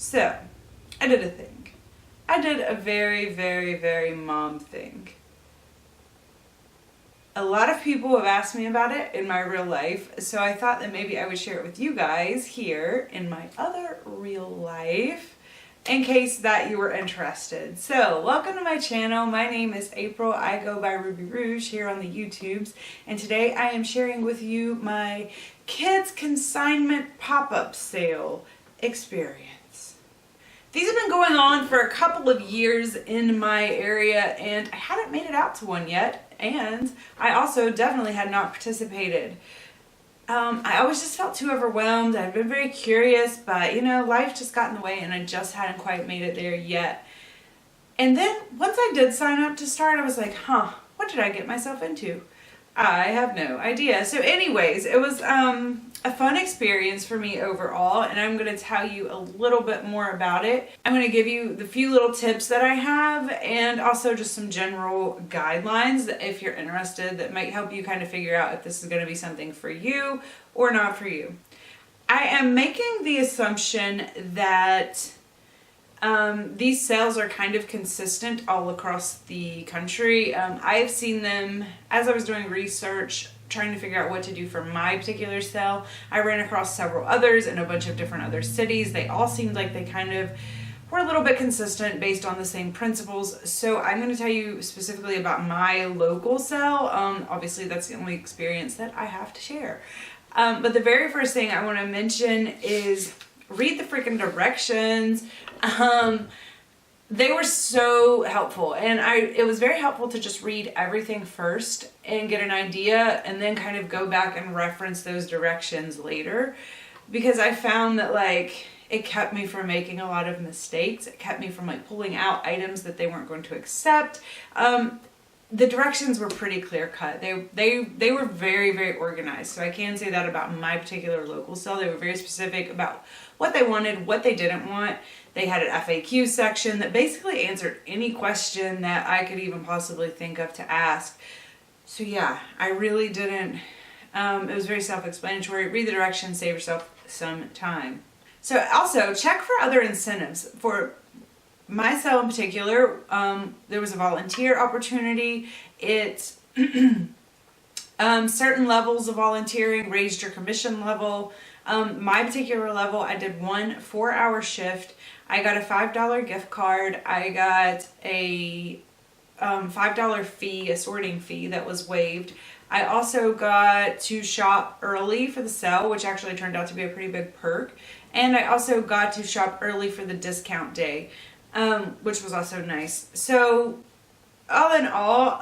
So, I did a thing. I did a very, very, very mom thing. A lot of people have asked me about it in my real life, so I thought that maybe I would share it with you guys here in my other real life, in case that you were interested. So, welcome to my channel. My name is April. I go by Ruby Rouge here on the YouTubes, and today I am sharing with you my kids consignment pop-up sale experience. These have been going on for a couple of years in my area, and I hadn't made it out to one yet, and I also definitely had not participated. I always just felt too overwhelmed. I've been very curious, but you know, life just got in the way and I just hadn't quite made it there yet. And then once I did sign up to start, I was like, what did I get myself into? I have no idea. So anyways, it was a fun experience for me overall, and I'm going to tell you a little bit more about it. I'm going to give you the few little tips that I have and also just some general guidelines that if you're interested that might help you kind of figure out if this is going to be something for you or not for you. I am making the assumption that these sales are kind of consistent all across the country. I've seen them as I was doing research, trying to figure out what to do for my particular sale. I ran across several others in a bunch of different other cities. They all seemed like they kind of were a little bit consistent based on the same principles. So I'm going to tell you specifically about my local sale. Obviously that's the only experience that I have to share. But the very first thing I want to mention is read the freaking directions. They were so helpful, and it was very helpful to just read everything first and get an idea and then kind of go back and reference those directions later, because I found that it kept me from making a lot of mistakes. It kept me from pulling out items that they weren't going to accept. The directions were pretty clear cut. They were very, very organized. So I can say that about my particular local sale. They were very specific about what they wanted, what they didn't want. They had an FAQ section that basically answered any question that I could even possibly think of to ask. So yeah, I really didn't, it was very self-explanatory. Read the directions, save yourself some time. So also check for other incentives. For my sale in particular, there was a volunteer opportunity. It's certain levels of volunteering raised your commission level. My particular level, I did one 4-hour shift. I got a $5 gift card. I got a $5 fee, a sorting fee that was waived. I also got to shop early for the sale, which actually turned out to be a pretty big perk. And I also got to shop early for the discount day, which was also nice. So all in all,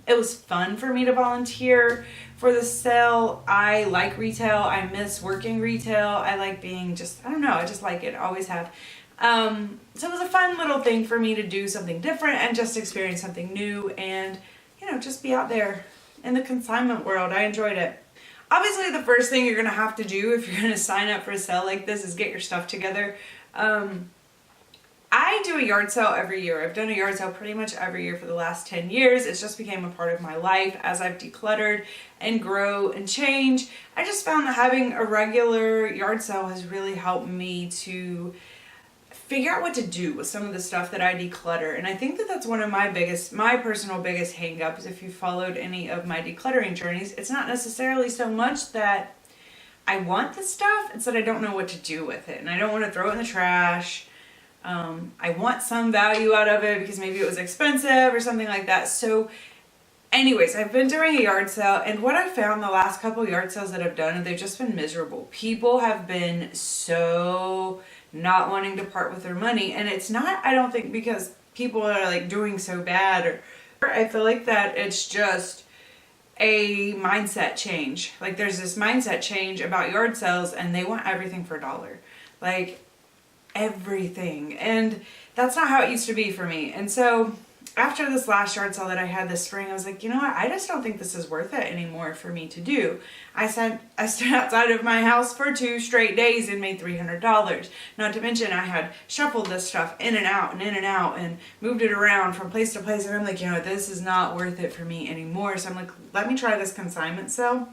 it was fun for me to volunteer for the sale. I like retail. I miss working retail. I like being I don't know, I just like it. Always have. So it was a fun little thing for me to do something different and just experience something new and, you know, just be out there in the consignment world. I enjoyed it. Obviously, the first thing you're going to have to do if you're going to sign up for a sale like this is get your stuff together. I do a yard sale every year. I've done a yard sale pretty much every year for the last 10 years. It's just became a part of my life as I've decluttered and grow and change. I just found that having a regular yard sale has really helped me to figure out what to do with some of the stuff that I declutter. And I think that that's one of my personal biggest hang-ups. If you followed any of my decluttering journeys, it's not necessarily so much that I want the stuff, it's that I don't know what to do with it. And I don't want to throw it in the trash. I want some value out of it because maybe it was expensive or something like that. So anyways, I've been doing a yard sale, and what I found the last couple yard sales that I've done, they've just been miserable. People have been so not wanting to part with their money, and it's not, I don't think, because people are doing so bad, or I feel like that it's just a mindset change. There's this mindset change about yard sales, and they want everything for $1. Everything. And that's not how it used to be for me. And so after this last yard sale that I had this spring, I was like, you know what? I just don't think this is worth it anymore for me to do. I stood outside of my house for 2 straight days and made $300. Not to mention I had shuffled this stuff in and out and moved it around from place to place. And I'm like, you know, this is not worth it for me anymore. So I'm like, let me try this consignment sale.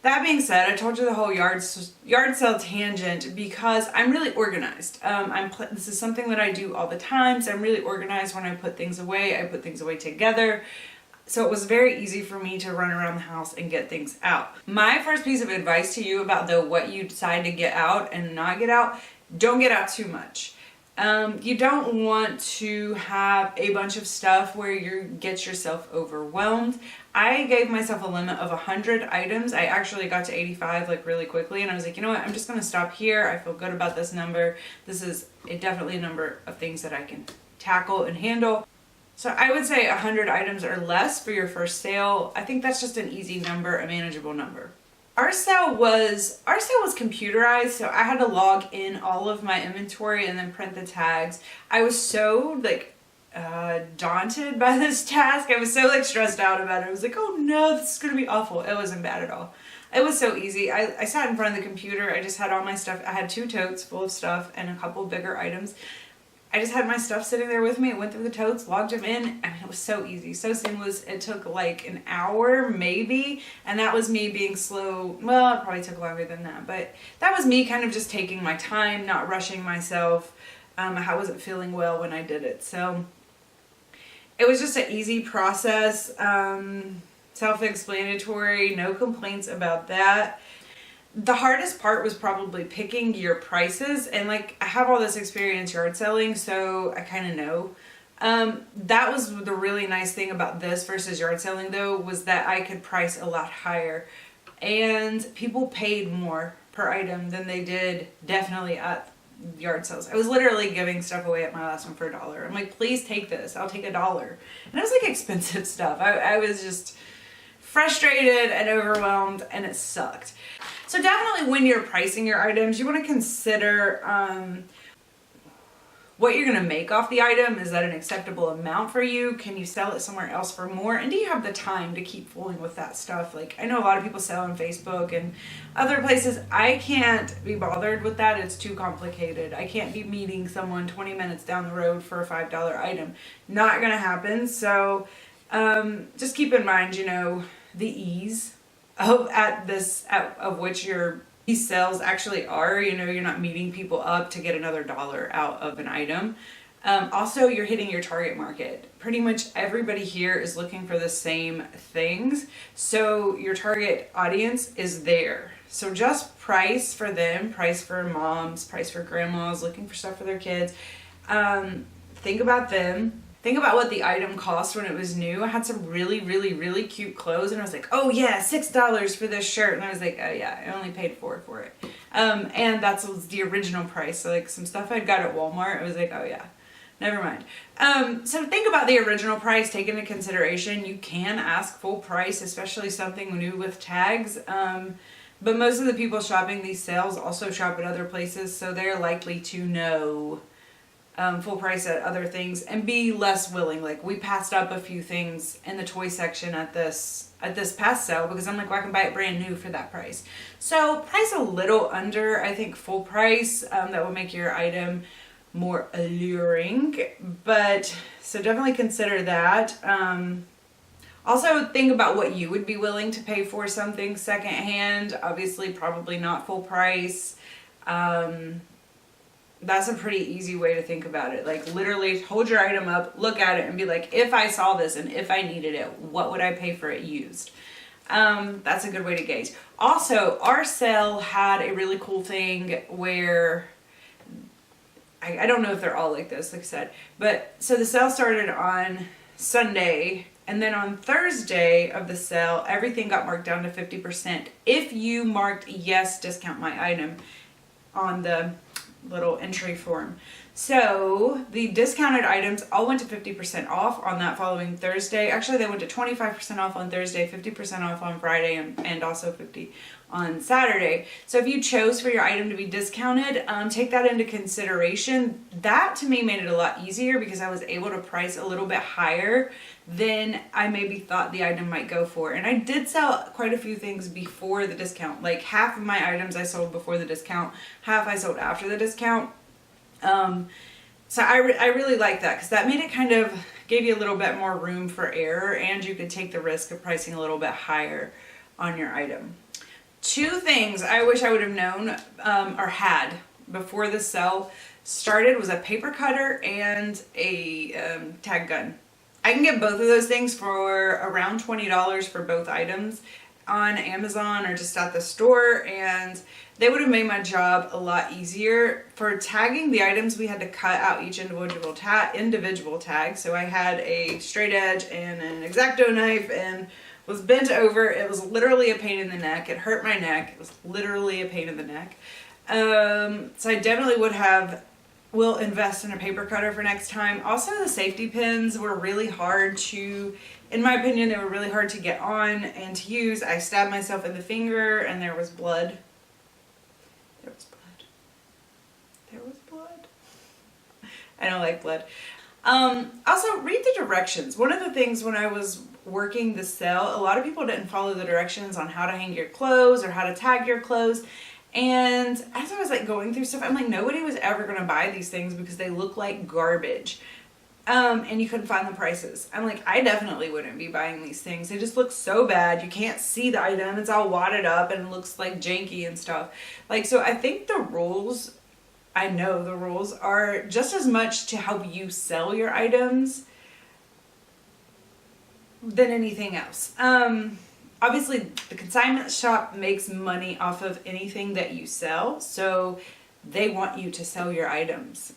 That being said, I told you the whole yard sale tangent because I'm really organized. This is something that I do all the time, so I'm really organized when I put things away. I put things away together. So it was very easy for me to run around the house and get things out. My first piece of advice to you about what you decide to get out and not get out, don't get out too much. You don't want to have a bunch of stuff where you get yourself overwhelmed. I gave myself a limit of 100 items. I actually got to 85 like really quickly, and I was like, you know what, I'm just going to stop here. I feel good about this number. This is definitely a number of things that I can tackle and handle. So I would say 100 items or less for your first sale. I think that's just an easy number, a manageable number. Our sale was computerized, so I had to log in all of my inventory and then print the tags. I was so daunted by this task. I was so stressed out about it. I was like, oh no, this is gonna be awful. It wasn't bad at all. It was so easy. I sat in front of the computer. I just had all my stuff. I had 2 totes full of stuff and a couple bigger items. I just had my stuff sitting there with me. I went through the totes, logged them in. I mean, it was so easy, so seamless. It took like an hour maybe, and that was me being slow. Well, it probably took longer than that, but that was me kind of just taking my time, not rushing myself. I wasn't feeling well when I did it, so it was just an easy process, self-explanatory, no complaints about that. The hardest part was probably picking your prices, and I have all this experience yard selling, so I kind of know. That was the really nice thing about this versus yard selling though, was that I could price a lot higher, and people paid more per item than they did definitely at yard sales. I was literally giving stuff away at my last one for $1. I'm like, please take this, I'll take $1. And it was expensive stuff. I was just frustrated and overwhelmed, and it sucked. So definitely when you're pricing your items, you want to consider what you're going to make off the item. Is that an acceptable amount for you? Can you sell it somewhere else for more? And do you have the time to keep fooling with that stuff? I know a lot of people sell on Facebook and other places. I can't be bothered with that. It's too complicated. I can't be meeting someone 20 minutes down the road for a $5 item. Not going to happen. So just keep in mind, the ease of which these sales actually are. You're not meeting people up to get another $1 out of an item. Also, you're hitting your target market. Pretty much everybody here is looking for the same things, so your target audience is there. So just price for them, price for moms, price for grandmas looking for stuff for their kids. Think about them. Think about what the item cost when it was new. I had some really, really, really cute clothes, and I was like, oh yeah, $6 for this shirt. And I was like, oh yeah, I only paid $4 for it. And that was the original price. So some stuff I'd got at Walmart, I was like, oh yeah, never mind. So think about the original price, take into consideration. You can ask full price, especially something new with tags. But most of the people shopping these sales also shop at other places, so they're likely to know full price at other things and be less willing. We passed up a few things in the toy section at this past sale because I'm like, well, I can buy it brand new for that price. So price a little under, I think, full price. That will make your item more alluring. But so definitely consider that. Also think about what you would be willing to pay for something secondhand. Obviously, probably not full price. That's a pretty easy way to think about it. Literally hold your item up, look at it, and be like, if I saw this and if I needed it, what would I pay for it used? That's a good way to gauge. Also, our sale had a really cool thing where, I don't know if they're all like this, like I said, but so the sale started on Sunday, and then on Thursday of the sale, everything got marked down to 50%. If you marked yes, discount my item on the little entry form. So the discounted items all went to 50% off on that following Thursday. Actually, they went to 25% off on Thursday, 50% off on Friday, and also 50 on Saturday. So if you chose for your item to be discounted, take that into consideration. That to me made it a lot easier because I was able to price a little bit higher than I maybe thought the item might go for. And I did sell quite a few things before the discount. Half of my items I sold before the discount, half I sold after the discount. So I really like that because that made it kind of gave you a little bit more room for error, and you could take the risk of pricing a little bit higher on your item. Two things I wish I would have known or had before the sale started was a paper cutter and a tag gun. I can get both of those things for around $20 for both items on Amazon or just at the store, and they would have made my job a lot easier. For tagging the items, we had to cut out each individual tag. So I had a straight edge and an X-Acto knife and was bent over. It was literally a pain in the neck. It hurt my neck. It was literally a pain in the neck. So I definitely will invest in a paper cutter for next time. Also, the safety pins were really hard to, in my opinion, they were really hard to get on and to use. I stabbed myself in the finger and there was blood. There was blood. There was blood. I don't like blood. Also, read the directions. One of the things when I was working the sale, a lot of people didn't follow the directions on how to hang your clothes or how to tag your clothes. And as I was like going through stuff, I'm like, nobody was ever going to buy these things because they look like garbage. And you couldn't find the prices. I'm like, I definitely wouldn't be buying these things. They just look so bad. You can't see the item. It's all wadded up and looks like janky and stuff. Like, so I think the rules, I know the rules are just as much to help you sell your items than anything else. Obviously, the consignment shop makes money off of anything that you sell, so they want you to sell your items.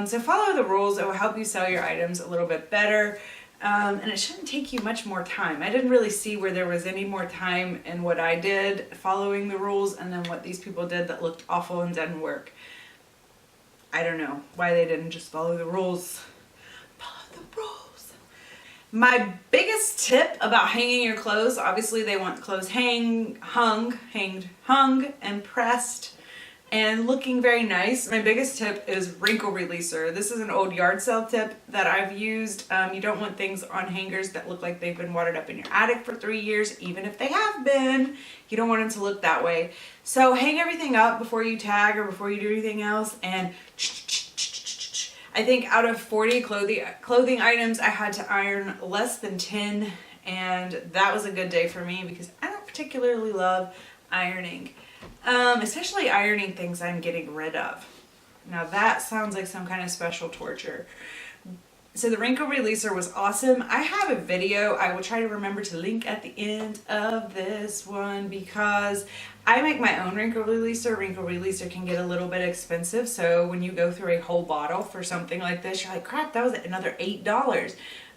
So follow the rules. It will help you sell your items a little bit better, and it shouldn't take you much more time. I didn't really see where there was any more time in what I did following the rules and then what these people did that looked awful and didn't work. I don't know why they didn't just follow the rules. Follow the rules. My biggest tip about hanging your clothes, obviously they want clothes hung, and pressed and looking very nice. My biggest tip is wrinkle releaser. This is an old yard sale tip that I've used. You don't want things on hangers that look like they've been watered up in your attic for 3 years, even if they have been. You don't want them to look that way. So hang everything up before you tag or before you do anything else, and I think out of 40 clothing items, I had to iron less than 10, and that was a good day for me because I don't particularly love ironing, especially ironing things I'm getting rid of. Now that sounds like some kind of special torture. So the wrinkle releaser was awesome. I have a video I will try to remember to link at the end of this one because I make my own wrinkle releaser. Wrinkle releaser can get a little bit expensive, so when you go through a whole bottle for something like this, you're like, crap, that was another $8.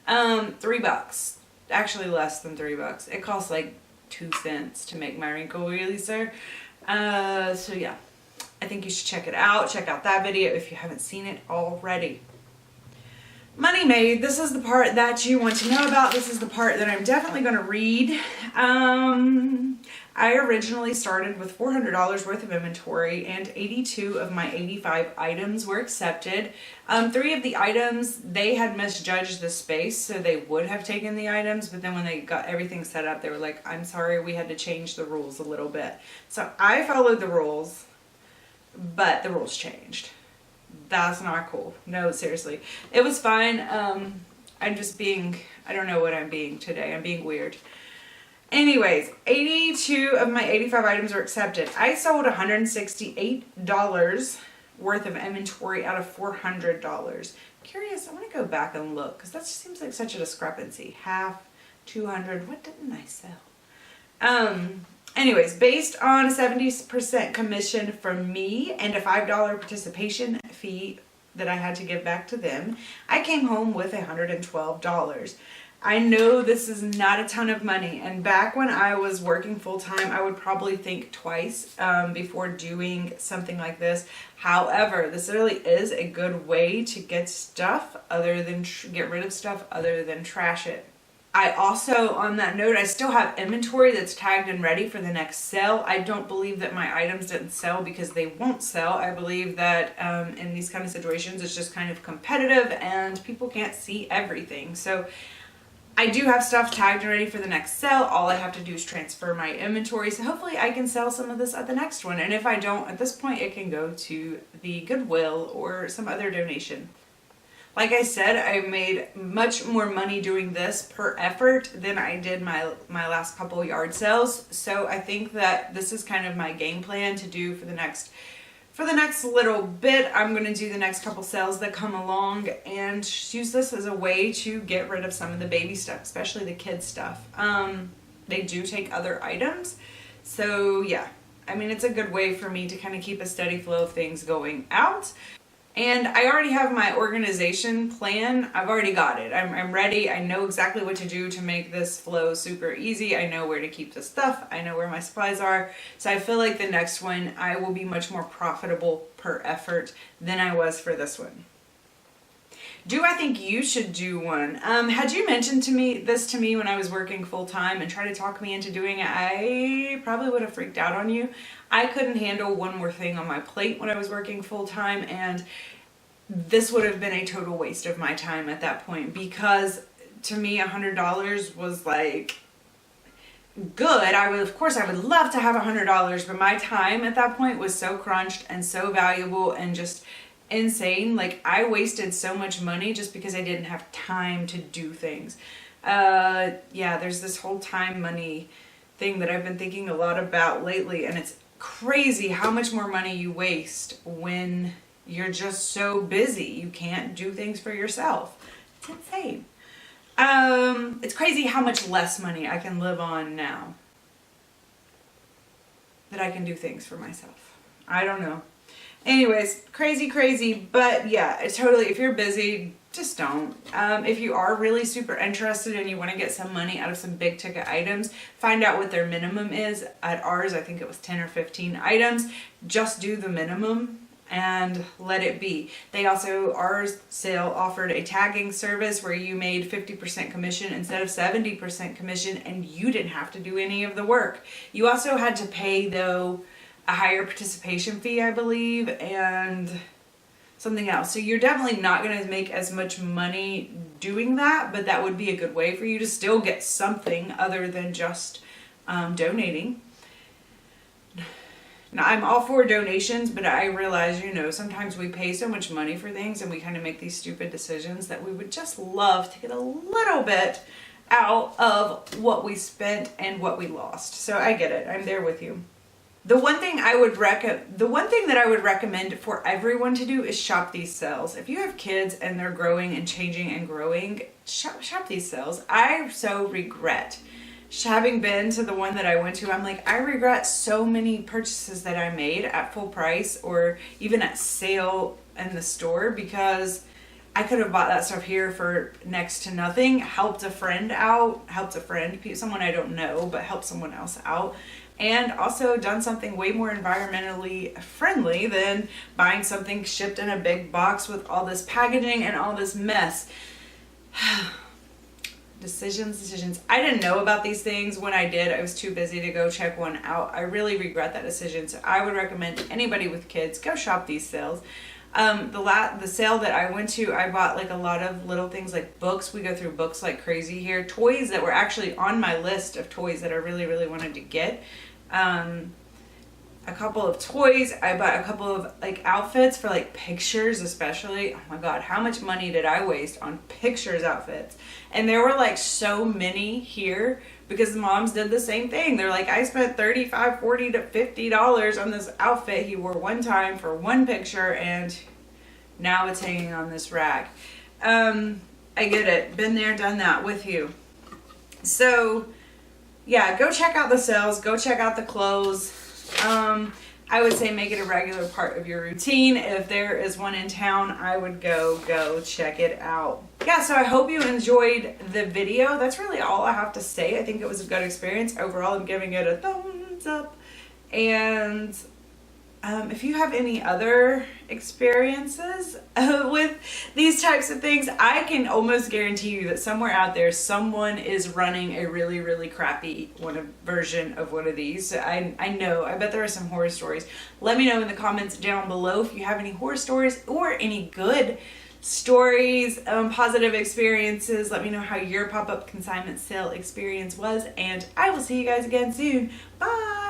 $3. Actually less than $3. It costs like 2 cents to make my wrinkle releaser. So yeah, I think you should check it out. Check out that video if you haven't seen it already. Money made. This is the part that you want to know about. This is the part that I'm definitely going to read. I originally started with $400 worth of inventory and 82 of my 85 items were accepted. 3 of the items, they had misjudged the space, so they would have taken the items, but then when they got everything set up, they were like, I'm sorry, we had to change the rules a little bit. So I followed the rules, but the rules changed. That's not cool. No, seriously. It was fine. I'm just being, I don't know what I'm being today. I'm being weird. Anyways, 82 of my 85 items were accepted. I sold $168 worth of inventory out of $400. Curious, I want to go back and look because that just seems like such a discrepancy. Half, 200, what didn't I sell? Anyways, based on a 70% commission from me and a $5 participation fee that I had to give back to them, I came home with $112. I know this is not a ton of money, and back when I was working full-time, I would probably think twice before doing something like this. However, this really is a good way to get stuff other than get rid of stuff other than trash it. I also, on that note, I still have inventory that's tagged and ready for the next sale. I don't believe that my items didn't sell because they won't sell. I believe that in these kind of situations, it's just kind of competitive and people can't see everything. So I do have stuff tagged and ready for the next sale. All I have to do is transfer my inventory. So hopefully I can sell some of this at the next one. And if I don't, at this point, it can go to the Goodwill or some other donation. Like I said, I made much more money doing this per effort than I did my last couple yard sales. So I think that this is kind of my game plan to do for the next little bit. I'm going to do the next couple sales that come along and use this as a way to get rid of some of the baby stuff, especially the kids stuff. They do take other items. So yeah, I mean, it's a good way for me to kind of keep a steady flow of things going out. And I already have my organization plan. I've already got it. I'm ready. I know exactly what to do to make this flow super easy. I know where to keep the stuff. I know where my supplies are. So I feel like the next one, I will be much more profitable per effort than I was for this one. Do I think you should do one? Had you mentioned this to me when I was working full time and tried to talk me into doing it, I probably would have freaked out on you. I couldn't handle one more thing on my plate when I was working full time, and this would have been a total waste of my time at that point, because to me $100 was like good. Of course I would love to have $100, but my time at that point was so crunched and so valuable and just insane. Like, I wasted so much money just because I didn't have time to do things. Yeah, there's this whole time money thing that I've been thinking a lot about lately, and it's crazy how much more money you waste when you're just so busy you can't do things for yourself. It's insane. It's crazy how much less money I can live on now that I can do things for myself. I don't know. Anyways, crazy, but yeah, it's totally, if you're busy, just don't. If you are really super interested and you want to get some money out of some big ticket items, find out what their minimum is. At ours, I think it was 10 or 15 items. Just do the minimum and let it be. They also, our sale offered a tagging service where you made 50% commission instead of 70% commission, and you didn't have to do any of the work. You also had to pay, though, a higher participation fee, I believe, and something else. So you're definitely not going to make as much money doing that, but that would be a good way for you to still get something other than just donating. Now, I'm all for donations, but I realize, sometimes we pay so much money for things and we kind of make these stupid decisions that we would just love to get a little bit out of what we spent and what we lost. So I get it. I'm there with you. The one thing that I would recommend for everyone to do is shop these sales. If you have kids and they're growing and changing and growing, shop these sales. I so regret having been to the one that I went to. I'm like, I regret so many purchases that I made at full price or even at sale in the store, because I could have bought that stuff here for next to nothing, helped a friend out, someone I don't know, but helped someone else out. And also done something way more environmentally friendly than buying something shipped in a big box with all this packaging and all this mess. Decisions. I didn't know about these things when I did. I was too busy to go check one out. I really regret that decision. So I would recommend anybody with kids, go shop these sales. The sale that I went to, I bought like a lot of little things like books. We go through books like crazy here. Toys that were actually on my list of toys that I really, really wanted to get. A couple of toys. I bought a couple of like outfits for like pictures, especially. Oh my God, how much money did I waste on pictures outfits? And there were like so many here because the moms did the same thing. They're like, I spent $35, $40 to $50 on this outfit he wore one time for one picture, and now it's hanging on this rack. I get it. Been there, done that with you. So yeah, go check out the sales, go check out the clothes. I would say make it a regular part of your routine. If there is one in town, I would go check it out. Yeah, so I hope you enjoyed the video. That's really all I have to say. I think it was a good experience. Overall, I'm giving it a thumbs up. And if you have any other experiences with these types of things, I can almost guarantee you that somewhere out there, someone is running a really, really crappy version of one of these. So I know, I bet there are some horror stories. Let me know in the comments down below if you have any horror stories or any good stories, positive experiences. Let me know how your pop-up consignment sale experience was, and I will see you guys again soon. Bye!